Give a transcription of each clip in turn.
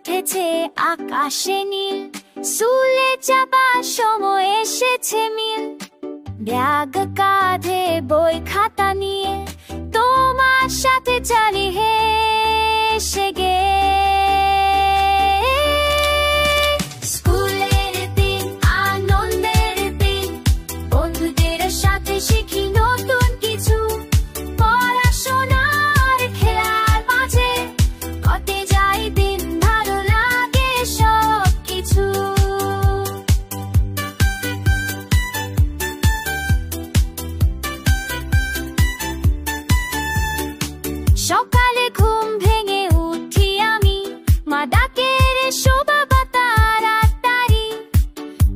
উঠেছে আকাশে নীল, স্কুলে যাবার সময় এসেছে মিল। ব্যাগ কাঁধে বই খাতা নিয়ে তোমার সাথে চলি হেসে গে। স্কুলের দিন আনন্দের দিন, বন্ধুদের সাথে শিখি নতুন কিছু। পড়াশোনার খেলার মাঝে কটে যায় দিন, ভালো লাগে সব কিছু। সকালে ঘুম ভেঙে উঠি আমি, মা ডাকে রে শোভা বাবা তাড়াতাড়ি।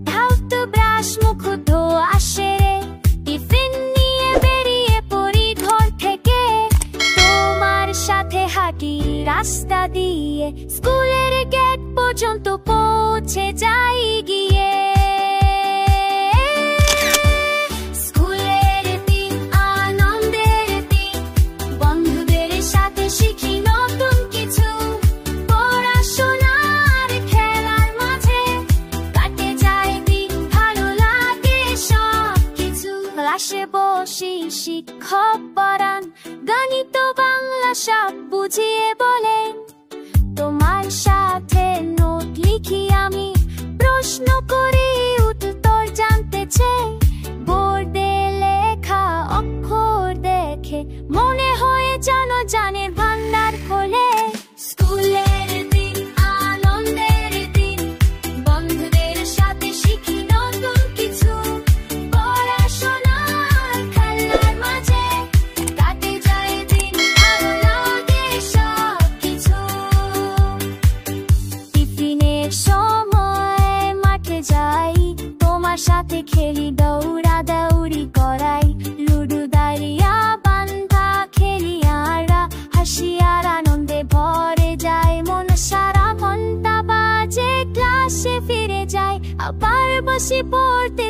দাঁত ব্রাশ মুখ ধোয়া আসে রে, টিফিন নিয়ে বেরিয়ে পড়ি ঘর থেকে। তোমার সাথে হাঁটি রাস্তা দিয়ে, স্কুলের গেট পর্যন্ত পৌঁছে যাই গিয়ে। স্কুলের দিন আনন্দের দিন, বন্ধুদের সাথে শিখি নতুন কিছু। পড়াশোনার খেলার মাঝে কাটে যায় দিন, ভালো লাগে সব কিছু। ক্লাসে বসি শিক্ষক পড়ান, গণিত বাংলা সব বুঝিয়ে বলেন। তোমার সাথে নোট লিখি আমি, প্রশ্ন করি উত্তর জানতে চাই। বোর্ডে লেখা অক্ষর দেখে মনে হয় যেন জানের ভান্ডার খোলে। স্কুলের দিন আনন্দের দিন, বন্ধুদের সাথে শিখি নতুন কিছু। পড়াশোনার খেলার মাঝে কাটে যায় দিন, ভালো লাগে সব কিছু। টিফিনের সময় মাঠে যাই, তোমার সাথে খেলি দৌড়া দৌড়ি করাই। লুডু দাঁড়িয়া বান্ধা খেলি আরা, হাসি আর আনন্দে ভরে যায় মন সারা। ঘন্টা বাজে ক্লাসে ফিরে যাই, আবার বসি পড়তে